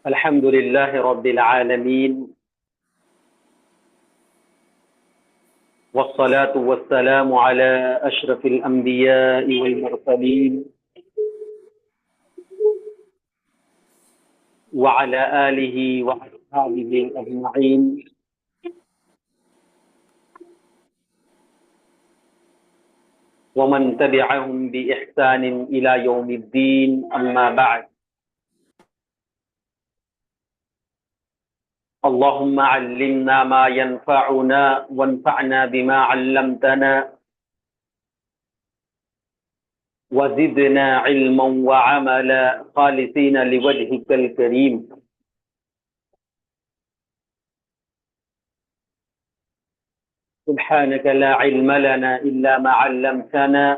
الحمد لله رب العالمين، والصلاة والسلام على أشرف الأنبياء والمرسلين وعلى آله وأصحابه أجمعين. ومن تبعهم بإحسان إلى يوم الدين، أما بعد. اللهم علمنا ما ينفعنا وانفعنا بما علمتنا وزدنا علما وعملا خالصين لوجهك الكريم. سبحانك لا علم لنا إلا ما علمتنا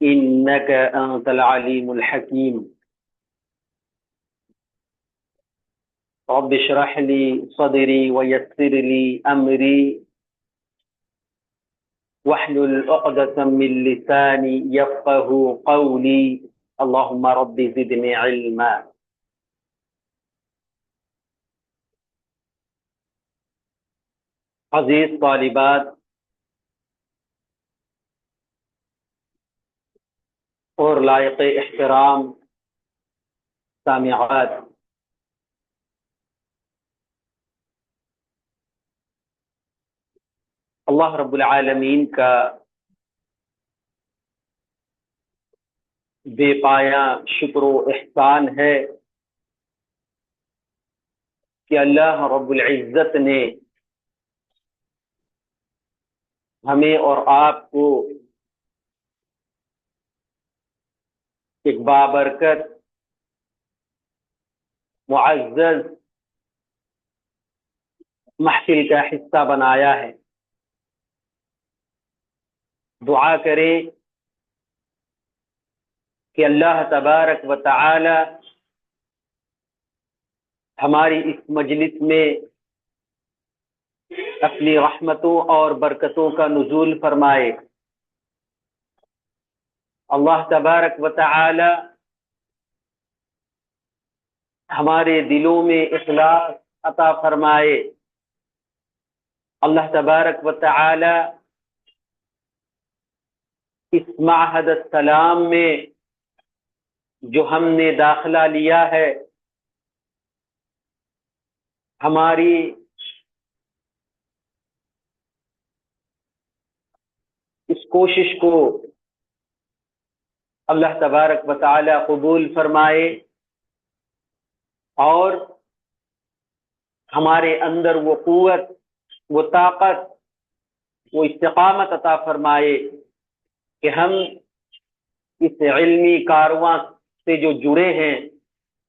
إنك أنت العليم الحكيم. رب اشرح لي صدري ويسر لي أمري واحلل عقدة من لساني يفقه قولي. اللهم رب زدني علما. عزیز طالبات اور لائق احترام سامعات، اللہ رب العالمین کا بے پایا شکر و احسان ہے کہ اللہ رب العزت نے ہمیں اور آپ کو ایک بابرکت معزز محفل کا حصہ بنایا ہے۔ دعا کریں کہ اللہ تبارک و تعالی ہماری اس مجلس میں اپنی رحمتوں اور برکتوں کا نزول فرمائے۔ اللہ تبارک و تعالی ہمارے دلوں میں اخلاص عطا فرمائے۔ اللہ تبارک و تعالی اس معہد السلام میں جو ہم نے داخلہ لیا ہے، ہماری اس کوشش کو اللہ تبارک و تعالی قبول فرمائے اور ہمارے اندر وہ قوت، وہ طاقت، وہ استقامت عطا فرمائے کہ ہم اس علمی کارواں سے جو جڑے ہیں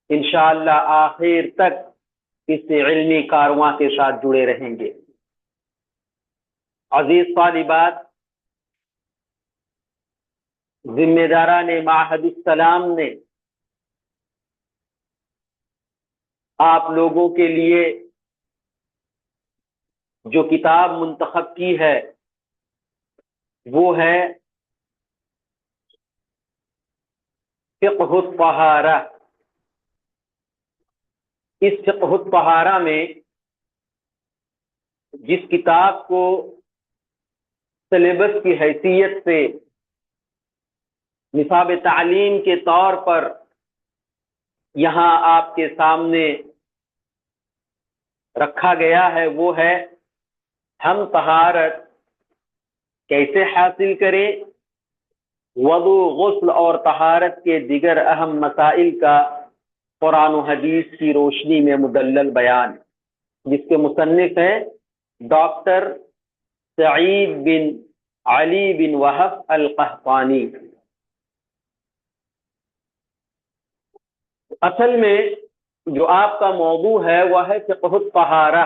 انشاءاللہ آخر تک اس علمی کارواں کے ساتھ جڑے رہیں گے۔ عزیز طالبات، ذمہ داران معہد السلام نے آپ لوگوں کے لیے جو کتاب منتخب کی ہے وہ ہے فقہ الطہارہ۔ اس فقہ الطہارہ میں جس کتاب کو سلیبس کی حیثیت سے نصاب تعلیم کے طور پر یہاں آپ کے سامنے رکھا گیا ہے وہ ہے ہم طہارت کیسے حاصل کریں، وضو، غسل اور طہارت کے دیگر اہم مسائل کا قرآن و حدیث کی روشنی میں مدلل بیان، جس کے مصنف ہیں ڈاکٹر سعید بن علی بن وہب القحطانی۔ اصل میں جو آپ کا موضوع ہے وہ ہے فقہ الطہارہ،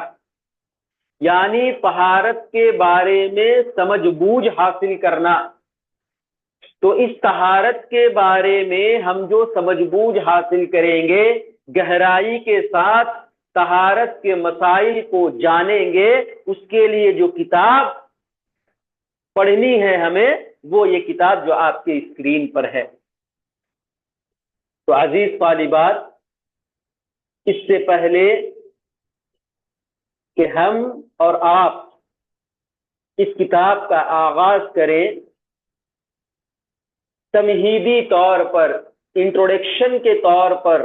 یعنی طہارت کے بارے میں سمجھ بوجھ حاصل کرنا۔ تو اس طہارت کے بارے میں ہم جو سمجھ بوجھ حاصل کریں گے، گہرائی کے ساتھ طہارت کے مسائل کو جانیں گے اس کے لیے جو کتاب پڑھنی ہے ہمیں وہ یہ کتاب جو آپ کے اسکرین پر ہے۔ تو عزیز طالبات، اس سے پہلے کہ ہم اور آپ اس کتاب کا آغاز کریں، تمہیدی طور پر، انٹروڈکشن کے طور پر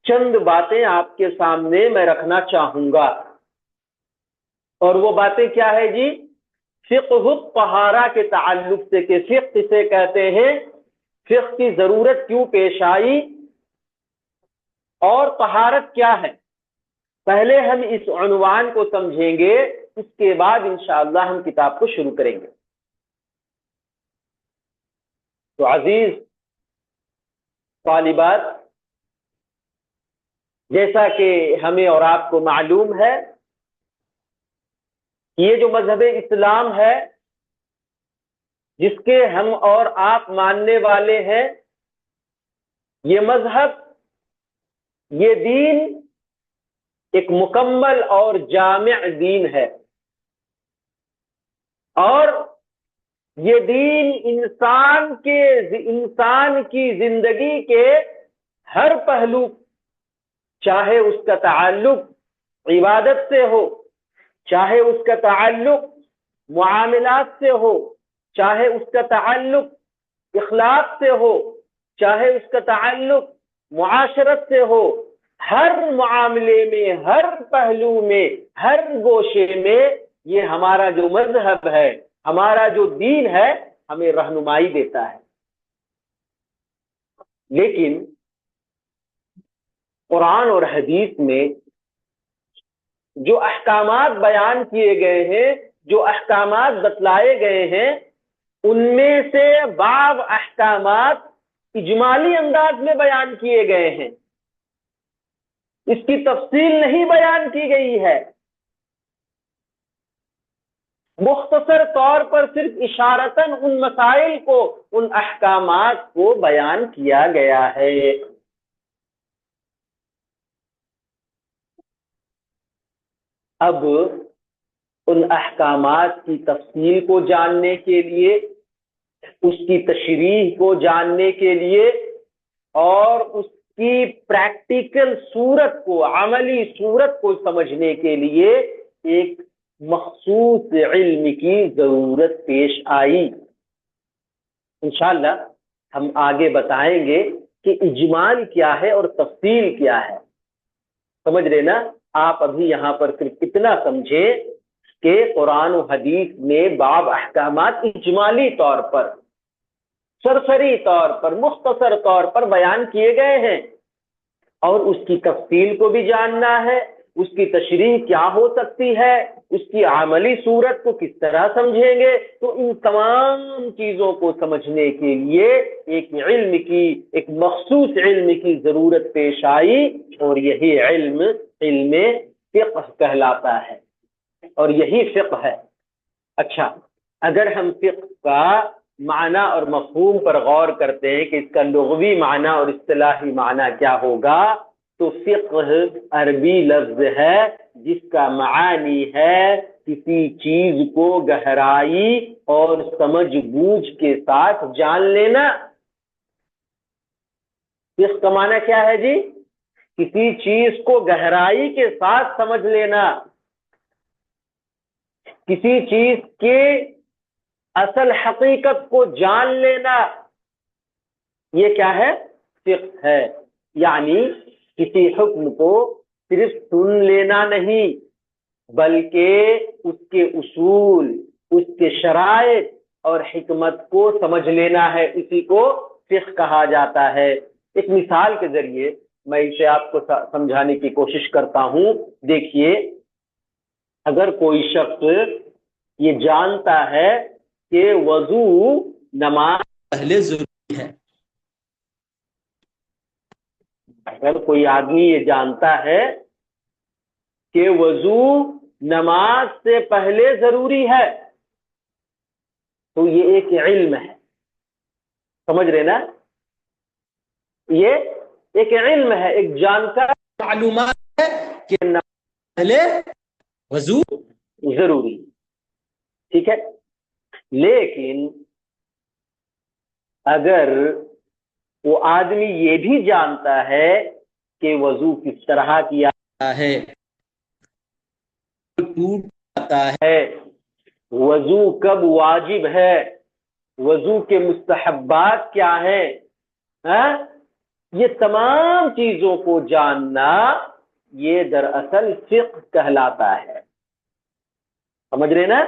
چند باتیں آپ کے سامنے میں رکھنا چاہوں گا۔ اور وہ باتیں کیا ہے جی؟ فقہ الطہارہ کے تعلق سے، کہ فقہ سے کہتے ہیں فقہ کی ضرورت کیوں پیش آئی اور طہارت کیا ہے۔ پہلے ہم اس عنوان کو سمجھیں گے، اس کے بعد انشاءاللہ ہم کتاب کو شروع کریں گے۔ تو عزیز طالبات، جیسا کہ ہمیں اور آپ کو معلوم ہے، یہ جو مذہب اسلام ہے جس کے ہم اور آپ ماننے والے ہیں، یہ مذہب، یہ دین ایک مکمل اور جامع دین ہے، اور یہ دین انسان کی زندگی کے ہر پہلو، چاہے اس کا تعلق عبادت سے ہو، چاہے اس کا تعلق معاملات سے ہو، چاہے اس کا تعلق اخلاق سے ہو، چاہے اس کا تعلق معاشرت سے ہو، ہر معاملے میں، ہر پہلو میں، ہر گوشے میں یہ ہمارا جو مذہب ہے، ہمارا جو دین ہے، ہمیں رہنمائی دیتا ہے۔ لیکن قرآن اور حدیث میں جو احکامات بیان کیے گئے ہیں، جو احکامات بتلائے گئے ہیں، ان میں سے بعض احکامات اجمالی انداز میں بیان کیے گئے ہیں، اس کی تفصیل نہیں بیان کی گئی ہے، مختصر طور پر صرف اشارتاً ان مسائل کو، ان احکامات کو بیان کیا گیا ہے۔ اب ان احکامات کی تفصیل کو جاننے کے لیے، اس کی تشریح کو جاننے کے لیے، اور اس کی پریکٹیکل صورت کو، عملی صورت کو سمجھنے کے لیے ایک مخصوص علم کی ضرورت پیش آئی۔ انشاءاللہ ہم آگے بتائیں گے کہ اجمال کیا ہے اور تفصیل کیا ہے۔ سمجھ رہے نا؟ آپ ابھی یہاں پر صرف اتنا سمجھیں کہ قرآن و حدیث میں بعض احکامات اجمالی طور پر، سرسری طور پر، مختصر طور پر بیان کیے گئے ہیں، اور اس کی تفصیل کو بھی جاننا ہے، اس کی تشریح کیا ہو سکتی ہے، اس کی عملی صورت کو کس طرح سمجھیں گے۔ تو ان تمام چیزوں کو سمجھنے کے لیے ایک علم کی، ایک مخصوص علم کی ضرورت پیش آئی، اور یہی علم فقہ کہلاتا ہے، اور یہی فقہ ہے۔ اچھا، اگر ہم فقہ کا معنی اور مفہوم پر غور کرتے ہیں کہ اس کا لغوی معنی اور اصطلاحی معنی کیا ہوگا، تو فقہ عربی لفظ ہے جس کا معانی ہے کسی چیز کو گہرائی اور سمجھ بوجھ کے ساتھ جان لینا۔ فقہ کا معنی کیا ہے جی؟ کسی چیز کو گہرائی کے ساتھ سمجھ لینا، کسی چیز کے اصل حقیقت کو جان لینا، یہ کیا ہے؟ فقہ ہے۔ یعنی کسی حکم کو صرف سن لینا نہیں، بلکہ اس کے اصول، اس کے شرائط اور حکمت کو سمجھ لینا ہے، اسی کو فقہ کہا جاتا ہے۔ ایک مثال کے ذریعے میں اسے آپ کو سمجھانے کی کوشش کرتا ہوں۔ دیکھیے، اگر کوئی شخص یہ جانتا ہے کہ وضو نماز پہلے ضروری ہے، اگر کوئی آدمی یہ جانتا ہے کہ وضو نماز سے پہلے ضروری ہے، تو یہ ایک علم ہے۔ سمجھ رہے نا؟ یہ ایک علم ہے، ایک جانکاری، معلومات ہے کہ پہلے وضو ضروری، ٹھیک ہے، لیکن اگر وہ آدمی یہ بھی جانتا ہے کہ وضو کس طرح کیا ہے، ٹوٹ جاتا ہے، ہے، وضو کب واجب ہے، وضو کے مستحبات کیا ہیں، یہ تمام چیزوں کو جاننا یہ دراصل فقہ کہلاتا ہے. سمجھ رہے نا؟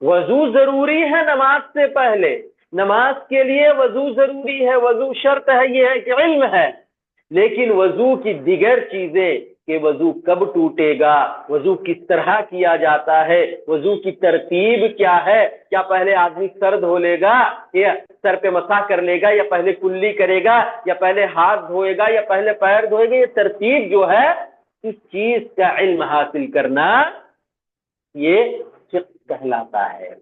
وضو ضروری ہے نماز سے پہلے، نماز کے لیے وضو ضروری ہے، وضو شرط ہے، یہ ہے کہ علم ہے، لیکن وضو کی دیگر چیزیں کہ وضو کب ٹوٹے گا، وضو کس طرح کیا جاتا ہے، وضو کی ترتیب کیا ہے، کیا پہلے آدمی سر دھو لے گا یا سر پہ مسح کر لے گا یا پہلے کلی کرے گا یا پہلے ہاتھ دھوئے گا یا پہلے پیر دھوئے گا، یہ ترتیب جو ہے اس چیز کا علم حاصل کرنا یہ فقہ کہلاتا ہے.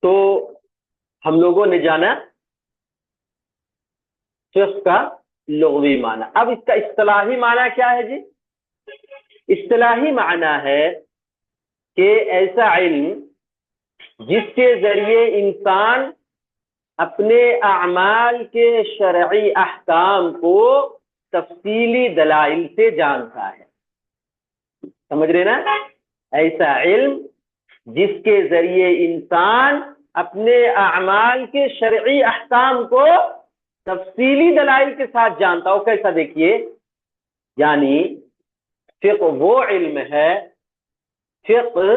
تو ہم لوگوں نے جانا فقہ کا لغوی معنی. اب اس کا اصطلاحی معنی کیا ہے جی؟ اصطلاحی معنی ہے کہ ایسا علم جس کے ذریعے انسان اپنے اعمال کے شرعی احکام کو تفصیلی دلائل سے جانتا ہے. سمجھ رہے نا؟ ایسا علم جس کے ذریعے انسان اپنے اعمال کے شرعی احکام کو تفصیلی دلائل کے ساتھ جانتا ہو. کیسا دیکھیے، یعنی فقہ وہ علم ہے، فقہ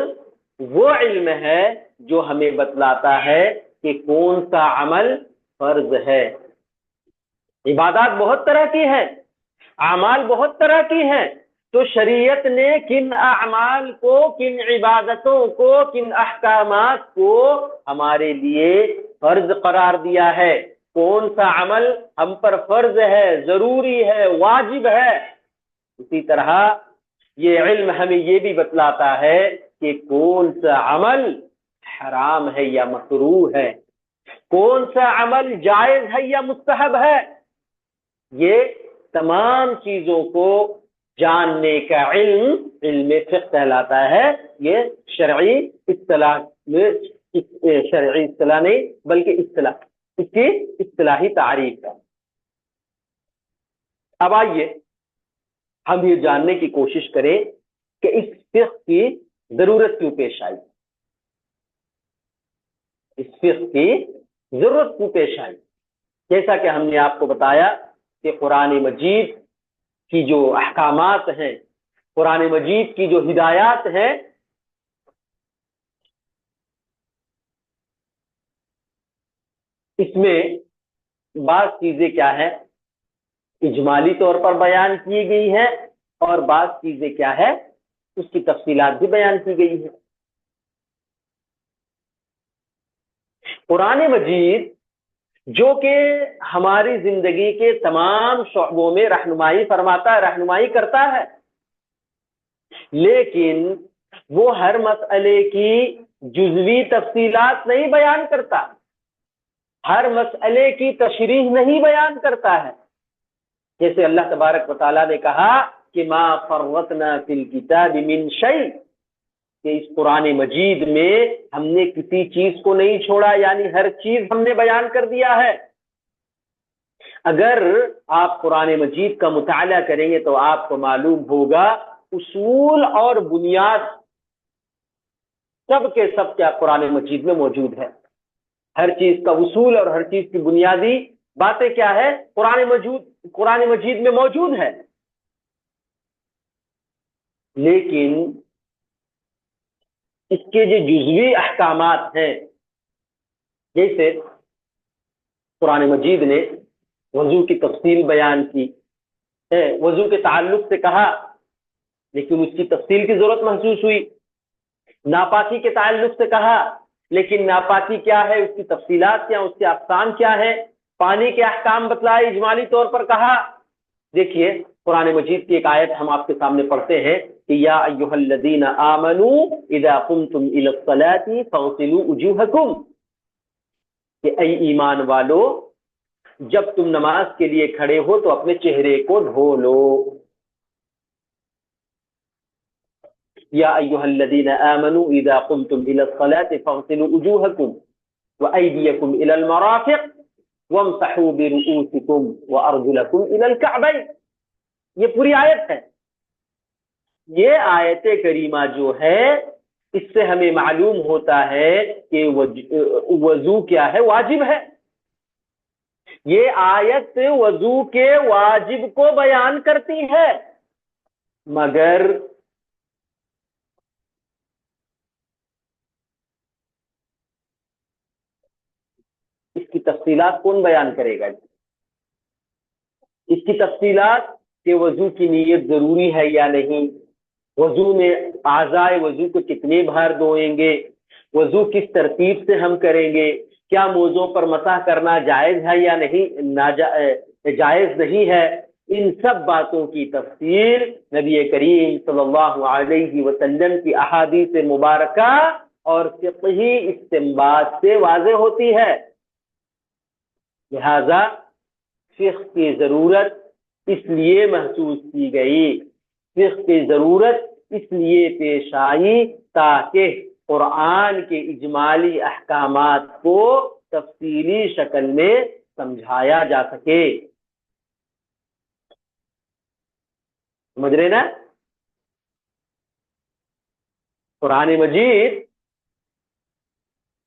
وہ علم ہے جو ہمیں بتلاتا ہے کہ کون سا عمل فرض ہے. عبادات بہت طرح کی ہیں، اعمال بہت طرح کی ہیں، تو شریعت نے کن اعمال کو، کن عبادتوں کو، کن احکامات کو ہمارے لیے فرض قرار دیا ہے، کون سا عمل ہم پر فرض ہے، ضروری ہے، واجب ہے. اسی طرح یہ علم ہمیں یہ بھی بتلاتا ہے کہ کون سا عمل حرام ہے یا مکروہ ہے، کون سا عمل جائز ہے یا مستحب ہے. یہ تمام چیزوں کو جاننے کا علم علم فقہ کہلاتا ہے. یہ شرعی اصطلاح میں، شرعی اصطلاح نہیں بلکہ اصطلاح، اس کی اصطلاحی تعریف ہے. اب آئیے ہم یہ جاننے کی کوشش کریں کہ اس فقہ کی ضرورت کیوں پیش آئی، اس فقہ کی ضرورت کیوں پیش آئی. جیسا کہ ہم نے آپ کو بتایا کہ قرآن مجید کی جو احکامات ہیں، قرآن مجید کی جو ہدایات ہیں، اس میں بعض چیزیں کیا ہے اجمالی طور پر بیان کی گئی ہیں اور بعض چیزیں کیا ہے اس کی تفصیلات بھی بیان کی گئی ہیں. قرآن مجید جو کہ ہماری زندگی کے تمام شعبوں میں رہنمائی فرماتا ہے، رہنمائی کرتا ہے، لیکن وہ ہر مسئلے کی جزوی تفصیلات نہیں بیان کرتا، ہر مسئلے کی تشریح نہیں بیان کرتا ہے. جیسے اللہ تبارک و تعالیٰ نے کہا کہ ما فرطنا فی الکتاب من شیء، کہ اس قرآن مجید میں ہم نے کسی چیز کو نہیں چھوڑا، یعنی ہر چیز ہم نے بیان کر دیا ہے. اگر آپ قرآن مجید کا مطالعہ کریں گے تو آپ کو معلوم ہوگا اصول اور بنیاد سب کے سب کیا قرآن مجید میں موجود ہے. ہر چیز کا اصول اور ہر چیز کی بنیادی باتیں کیا ہے قرآن مجید میں موجود ہے. لیکن اس کے جو جزوی احکامات ہیں جیسے قرآن مجید نے وضو کی تفصیل بیان کی ہے، وضو کے تعلق سے کہا لیکن اس کی تفصیل کی ضرورت محسوس ہوئی، ناپاکی کے تعلق سے کہا لیکن ناپاکی کیا ہے، اس کی تفصیلات کیا، اس کے اقسام کیا ہے، پانی کے احکام بتلائے، اجمالی طور پر کہا۔ دیکھیے قرآن مجید کی ایک آیت ہم آپ کے سامنے پڑھتے ہیں کہ یا ایھا الذین آمنوا اذا قمتم الی الصلاۃ فاغسلوا وجوہکم، کہ اے ایمان والو جب تم نماز کے لیے کھڑے ہو تو اپنے چہرے کو دھو لو۔ یا ایھا الذین آمنوا اذا قمتم الی الصلاۃ فاغسلوا وجوہکم وایدیکم الی المرافق وامسحوا برؤوسکم وارجلکم الی الکعبین۔ یہ پوری آیت ہے۔ یہ آیت کریمہ جو ہے اس سے ہمیں معلوم ہوتا ہے کہ وضو کیا ہے، واجب ہے۔ یہ آیت وضو کے واجب کو بیان کرتی ہے، مگر اس کی تفصیلات کون بیان کرے گا؟ اس کی تفصیلات کہ وضو کی نیت ضروری ہے یا نہیں، وضو میں اعضائے وضو کو کتنے بار دھوئیں گے، وضو کس ترتیب سے ہم کریں گے، کیا موضوع پر مسح کرنا جائز ہے یا نہیں، جائز نہیں ہے، ان سب باتوں کی تفصیل نبی کریم صلی اللہ علیہ وسلم کی احادیث مبارکہ اور فقہی استنباط سے واضح ہوتی ہے۔ لہذا فقہ کی ضرورت اس لیے محسوس کی گئی، فقہ کی ضرورت اس لیے پیش آئی تاکہ قرآن کے اجمالی احکامات کو تفصیلی شکل میں سمجھایا جا سکے۔ سمجھ رہے نا؟ قرآن مجید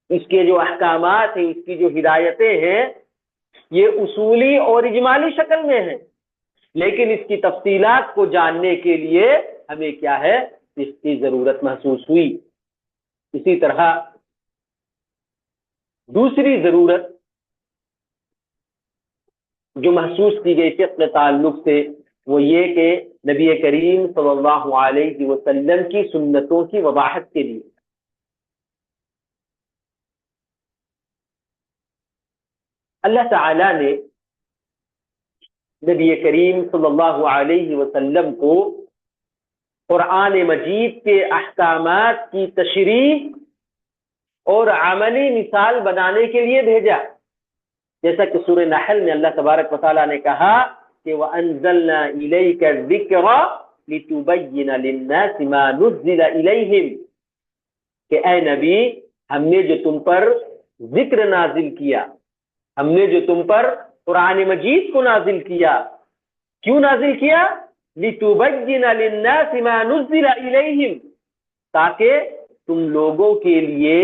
اس کے جو احکامات ہیں، اس کی جو ہدایتیں ہیں، یہ اصولی اور اجمالی شکل میں ہیں، لیکن اس کی تفصیلات کو جاننے کے لیے ہمیں کیا ہے، اس کی ضرورت محسوس ہوئی۔ اسی طرح دوسری ضرورت جو محسوس کی گئی فقہ کے تعلق سے وہ یہ کہ نبی کریم صلی اللہ علیہ وسلم کی سنتوں کی وضاحت کے لیے اللہ تعالی نے نبی کریم صلی اللہ علیہ وسلم کو قرآن مجید کے احکامات کی تشریح اور عملی مثال بنانے کے لیے بھیجا، جیسا کہ سورہ نحل میں اللہ تبارک و تعالیٰ نے کہا کہ وَأَنزَلْنَا إِلَيْكَ الذِّكْرَ لِتُبَيِّنَ لِلنَّاسِ مَا نُزِّلَ إِلَيْهِمْ، کہ اے نبی ہم نے جو تم پر ذکر نازل کیا، ہم نے جو تم پر قرآن مجید کو نازل کیا، کیوں نازل کیا؟ لِتُبَيِّنَ لِلنَّاسِ مَا نُزِّلَ إِلَيْهِمْ، تاکہ تم لوگوں کے لیے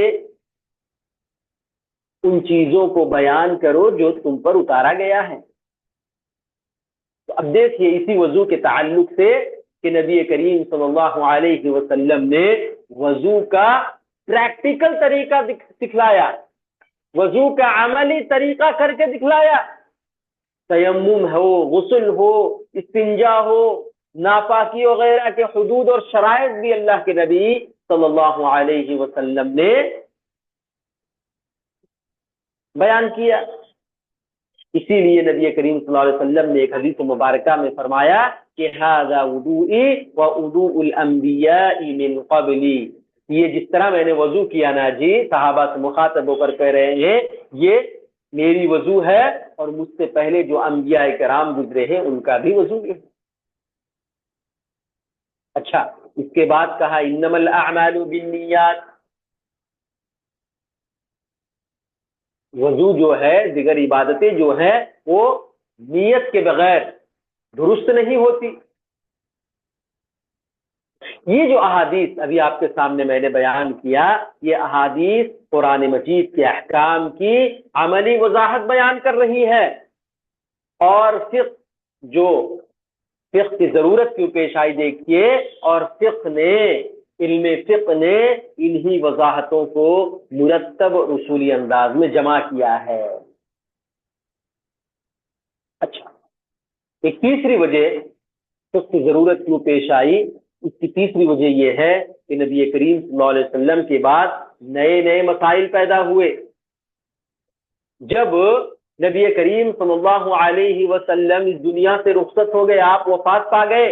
ان چیزوں کو بیان کرو جو تم پر اتارا گیا ہے۔ تو اب دیکھیے اسی وضو کے تعلق سے کہ نبی کریم صلی اللہ علیہ وسلم نے وضو کا پریکٹیکل طریقہ سکھلایا، وضو کا عملی طریقہ کر کے دکھلایا، تیمم ہو، غسل ہو، استنجا ہو، ناپاکی وغیرہ کے حدود اور شرائط بھی اللہ کے نبی صلی اللہ علیہ وسلم نے بیان کیا۔ اسی لیے نبی کریم صلی اللہ علیہ وسلم نے ایک حدیث مبارکہ میں فرمایا کہ ھذا وضوئی ووضوء الانبیاء من قبلی، یہ جس طرح میں نے وضو کیا نا جی، صحابہ سے مخاطب ہو کر کہہ رہے ہیں یہ میری وضو ہے اور مجھ سے پہلے جو انبیاء کرام گزرے ہیں ان کا بھی وضو ہے۔ اچھا، اس کے بعد کہا انما الاعمال بالنیات، وضو جو ہے، دیگر عبادتیں جو ہیں وہ نیت کے بغیر درست نہیں ہوتی۔ یہ جو احادیث ابھی آپ کے سامنے میں نے بیان کیا، یہ احادیث قرآن مجید کے احکام کی عملی وضاحت بیان کر رہی ہے، اور فقہ کی ضرورت کیوں پیش آئی دیکھیے، اور فقہ نے علم فقہ نے انہی وضاحتوں کو مرتب اور اصولی انداز میں جمع کیا ہے۔ اچھا، ایک تیسری وجہ فقہ کی ضرورت کیوں پیش آئی، اس کی تیسری وجہ یہ ہے کہ نبی کریم صلی اللہ علیہ وسلم کے بعد نئے نئے مسائل پیدا ہوئے۔ جب نبی کریم صلی اللہ علیہ وسلم اس دنیا سے رخصت ہو گئے، آپ وفات پا گئے،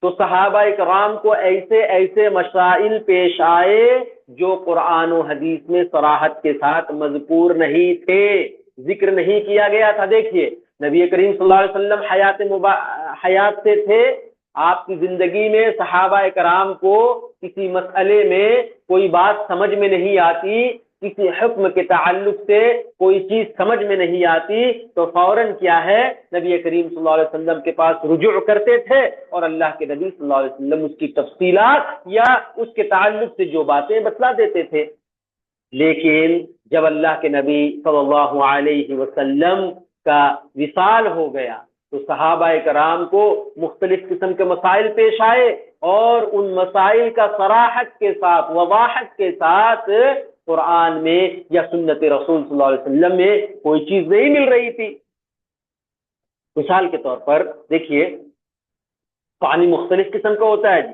تو صحابہ کرام کو ایسے ایسے مسائل پیش آئے جو قرآن و حدیث میں صراحت کے ساتھ مذکور نہیں تھے، ذکر نہیں کیا گیا تھا۔ دیکھیے، نبی کریم صلی اللہ علیہ وسلم حیات سے تھے، آپ کی زندگی میں صحابہ کرام کو کسی مسئلے میں کوئی بات سمجھ میں نہیں آتی، کسی حکم کے تعلق سے کوئی چیز سمجھ میں نہیں آتی، تو فوراً کیا ہے، نبی کریم صلی اللہ علیہ وسلم کے پاس رجوع کرتے تھے اور اللہ کے نبی صلی اللہ علیہ وسلم اس کی تفصیلات یا اس کے تعلق سے جو باتیں بتلا دیتے تھے۔ لیکن جب اللہ کے نبی صلی اللہ علیہ وسلم کا وصال ہو گیا تو صحابہ کرام کو مختلف قسم کے مسائل پیش آئے، اور ان مسائل کا صراحت کے ساتھ، وضاحت کے ساتھ قرآن میں یا سنت رسول صلی اللہ علیہ وسلم میں کوئی چیز نہیں مل رہی تھی۔ مثال کے طور پر دیکھیے، پانی مختلف قسم کا ہوتا ہے جی،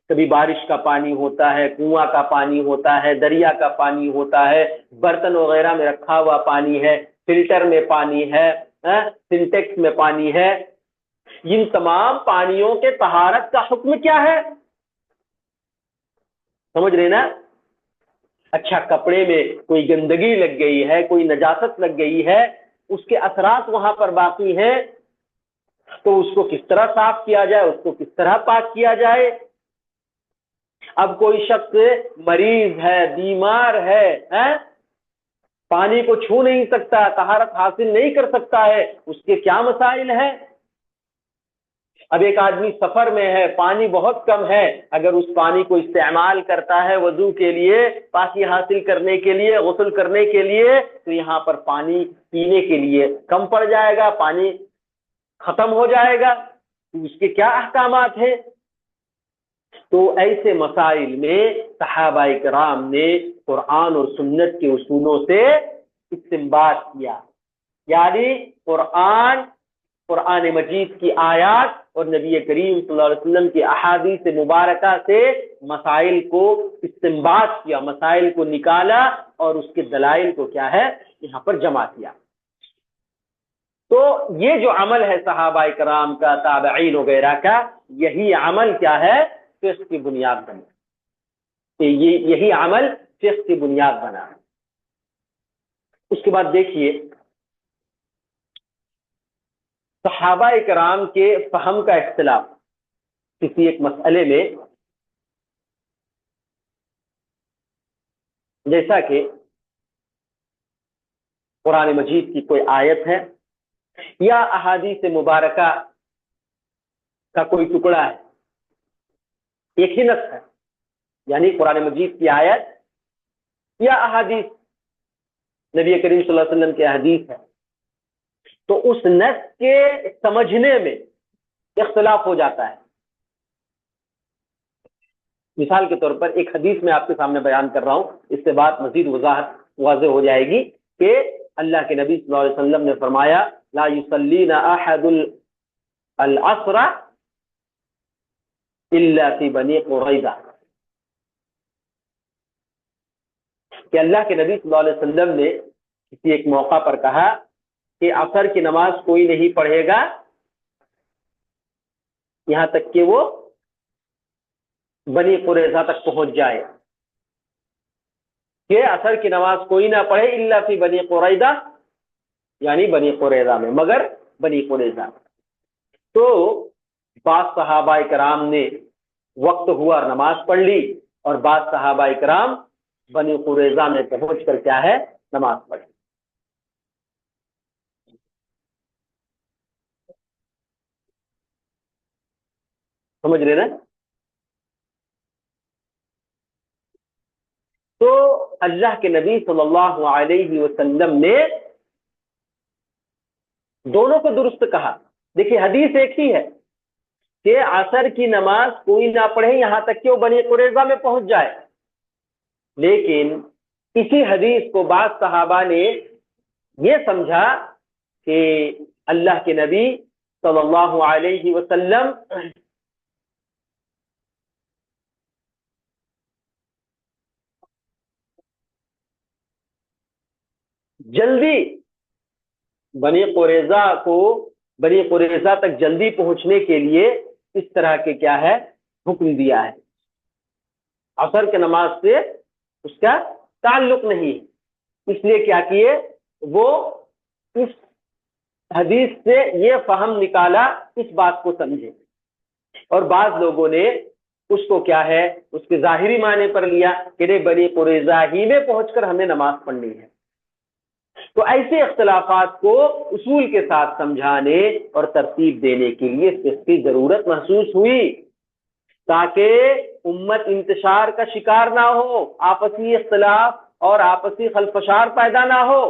کبھی بارش کا پانی ہوتا ہے، کنواں کا پانی ہوتا ہے، دریا کا پانی ہوتا ہے، برتن وغیرہ میں رکھا ہوا پانی ہے، فلٹر میں پانی ہے، سنٹیکس میں پانی ہے۔ ان تمام پانیوں کے طہارت کا حکم کیا ہے؟ سمجھ رہے نا؟ اچھا، کپڑے میں کوئی گندگی لگ گئی ہے، کوئی نجاست لگ گئی ہے، اس کے اثرات وہاں پر باقی ہیں، تو اس کو کس طرح صاف کیا جائے، اس کو کس طرح پاک کیا جائے۔ اب کوئی شخص مریض ہے، بیمار ہے، پانی کو چھو نہیں سکتا، طہارت حاصل نہیں کر سکتا ہے، اس کے کیا مسائل ہیں؟ اب ایک آدمی سفر میں ہے، پانی بہت کم ہے، اگر اس پانی کو استعمال کرتا ہے وضو کے لیے، پاکی حاصل کرنے کے لیے، غسل کرنے کے لیے، تو یہاں پر پانی پینے کے لیے کم پڑ جائے گا، پانی ختم ہو جائے گا، تو اس کے کیا احکامات ہیں؟ تو ایسے مسائل میں صحابہ کرام نے قرآن اور سنت کے اصولوں سے استنباط کیا، یعنی قرآن مجید کی آیات اور نبی کریم صلی اللہ علیہ وسلم کی احادیث مبارکہ سے مسائل کو استنباط کیا، مسائل کو نکالا اور اس کے دلائل کو کیا ہے، یہاں پر جمع کیا۔ تو یہ جو عمل ہے صحابہ کرام کا، تابعین وغیرہ کا، یہی عمل کیا ہے، فقہ کی بنیاد بنا، یہی عمل فقہ کی بنیاد بنا۔ اس کے بعد دیکھیے، صحابہ کرام کے فہم کا اختلاف کسی ایک مسئلے میں، جیسا کہ قرآن مجید کی کوئی آیت ہے یا احادیث مبارکہ کا کوئی ٹکڑا ہے، ایک ہی نص ہے، یعنی قرآن مجید کی آیت یا احادیث، نبی کریم صلی اللہ علیہ وسلم کی حدیث ہے، تو اس نص کے سمجھنے میں اختلاف ہو جاتا ہے۔ مثال کے طور پر ایک حدیث میں آپ کے سامنے بیان کر رہا ہوں، اس سے بات مزید واضح ہو جائے گی کہ اللہ کے نبی صلی اللہ علیہ وسلم نے فرمایا، لا یصلین احد العصر الا فی بنی قریظہ، کہ اللہ کے نبی صلی اللہ علیہ وسلم نے کسی ایک موقع پر کہا کہ عصر کی نماز کوئی نہیں پڑھے گا یہاں تک کہ وہ بنی قریظہ تک پہنچ جائے، کہ عصر کی نماز کوئی نہ پڑھے الا فی بنی قریظہ، یعنی بنی قریظہ میں، مگر بنی قریظہ۔ تو بعض صحابہ کرام نے وقت ہوا اور نماز پڑھ لی، اور بعض صحابہ کرام بنی قریظہ میں پہنچ کر کیا ہے، نماز پڑھی۔ سمجھ رہے نا؟ تو اللہ کے نبی صلی اللہ علیہ وسلم نے دونوں کو درست کہا۔ دیکھیے، حدیث ایک ہی ہے، کہ عصر کی نماز کوئی نہ پڑھے یہاں تک کہ وہ بنی قریظہ میں پہنچ جائے. لیکن اسی حدیث کو بعض صحابہ نے یہ سمجھا کہ اللہ کے نبی صلی اللہ علیہ وسلم جلدی بنی قریظہ تک جلدی پہنچنے کے لیے اس طرح کے کیا ہے حکم دیا ہے. عصر کے نماز سے اس کا تعلق نہیں ہے. اس لیے کیا کیے وہ اس حدیث سے یہ فہم نکالا, اس بات کو سمجھے, اور بعض لوگوں نے اس کو کیا ہے اس کے ظاہری معنی پر لیا کہ بنی قریظہ ہی میں پہنچ کر ہمیں نماز پڑھنی ہے. تو ایسے اختلافات کو اصول کے ساتھ سمجھانے اور ترتیب دینے کے لیے اس کی ضرورت محسوس ہوئی تاکہ امت انتشار کا شکار نہ ہو, آپسی اختلاف اور آپسی خلفشار پیدا نہ ہو.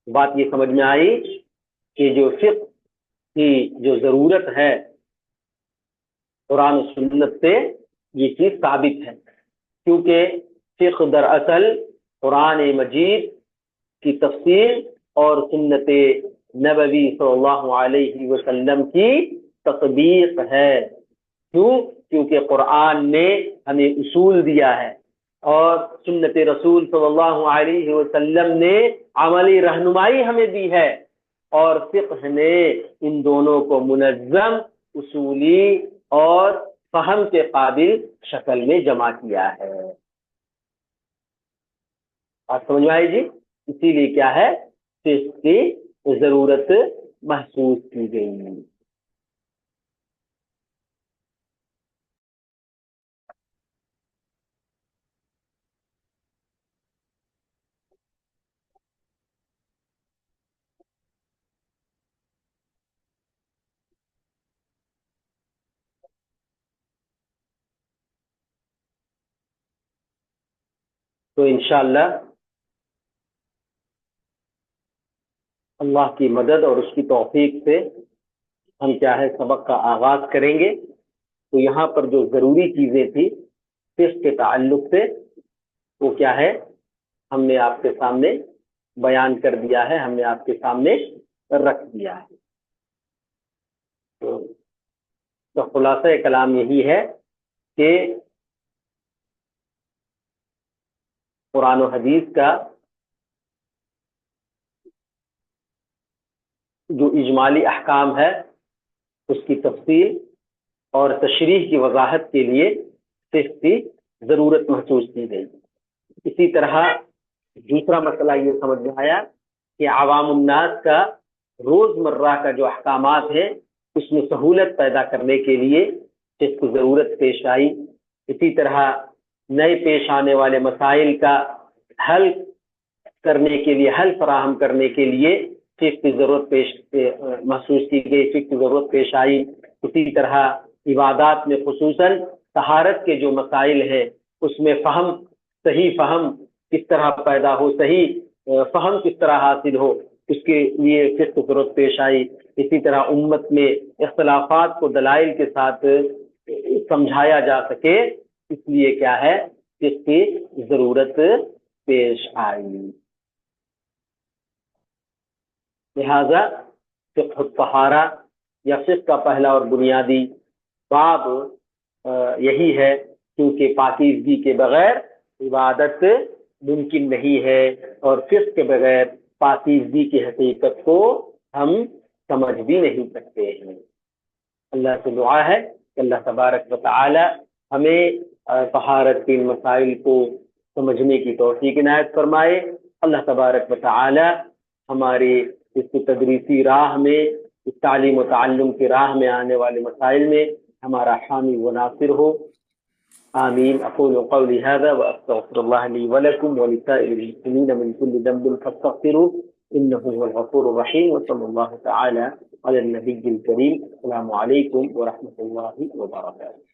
بات یہ سمجھ میں آئی کہ جو فقہ کی جو ضرورت ہے قرآن و سنت سے یہ چیز ثابت ہے, کیونکہ فقہ دراصل قرآن مجید کی تفسیر اور سنت نبوی صلی اللہ علیہ وسلم کی تطبیق ہے. کیونکہ قرآن نے ہمیں اصول دیا ہے اور سنت رسول صلی اللہ علیہ وسلم نے عملی رہنمائی ہمیں دی ہے, اور فقہ نے ان دونوں کو منظم, اصولی اور فہم کے قابل شکل میں جمع کیا ہے. آپ سمجھ میں آئی جی؟ اسی لیے کیا ہے فقہ کی ضرورت محسوس کی گئی. تو انشاءاللہ اللہ کی مدد اور اس کی توفیق سے ہم کیا ہے سبق کا آغاز کریں گے. تو یہاں پر جو ضروری چیزیں تھیں فقہ کے تعلق سے وہ کیا ہے ہم نے آپ کے سامنے بیان کر دیا ہے, ہم نے آپ کے سامنے رکھ دیا ہے. تو خلاصہ کلام یہی ہے کہ قرآن و حدیث کا جو اجمالی احکام ہے اس کی تفصیل اور تشریح کی وضاحت کے لیے فقہ کی ضرورت محسوس کی گئی. اسی طرح دوسرا مسئلہ یہ سمجھ میں آیا کہ عوام الناس کا روزمرہ کا جو احکامات ہیں اس میں سہولت پیدا کرنے کے لیے فقہ کی ضرورت پیش آئی. اسی طرح نئے پیش آنے والے مسائل کا حل کرنے کے لیے, حل فراہم کرنے کے لیے فقہ کی ضرورت محسوس کی گئی, فقہ کی ضرورت پیش آئی. اسی طرح عبادات میں خصوصاً طہارت کے جو مسائل ہیں اس میں فہم, صحیح فہم کس طرح پیدا ہو, صحیح فہم کس طرح حاصل ہو, اس کے لیے فقہ کی ضرورت پیش آئی. اسی طرح امت میں اختلافات کو دلائل کے ساتھ سمجھایا جا سکے, اس لیے کیا ہے فقہ کی ضرورت پیش آئی. لہذا فقہ الطہارہ یا فقہ کا پہلا اور بنیادی باب یہی ہے, کیونکہ پاکیزگی کے بغیر عبادت ممکن نہیں ہے اور فقہ کے بغیر پاکیزگی کی حقیقت کو ہم سمجھ بھی نہیں سکتے ہیں. اللہ سے دعا ہے کہ اللہ تبارک و تعالی ہمیں طہارت کے مسائل کو سمجھنے کی توفیق عنایت فرمائے. اللہ تبارک و تعالی ہماری اس کی تدریسی راہ میں, اس تعلیم و تعلم کی راہ میں آنے والے مسائل میں ہمارا حامی و ناصر ہو. آمین. اقول قولی هذا واستغفر الله لي ولكم ولسائر المسلمين من كل ذنب فاستغفروه انه هو الغفور الرحيم. وصلى الله تعالى على النبي الكريم. السلام عليكم ورحمة الله وبركاته.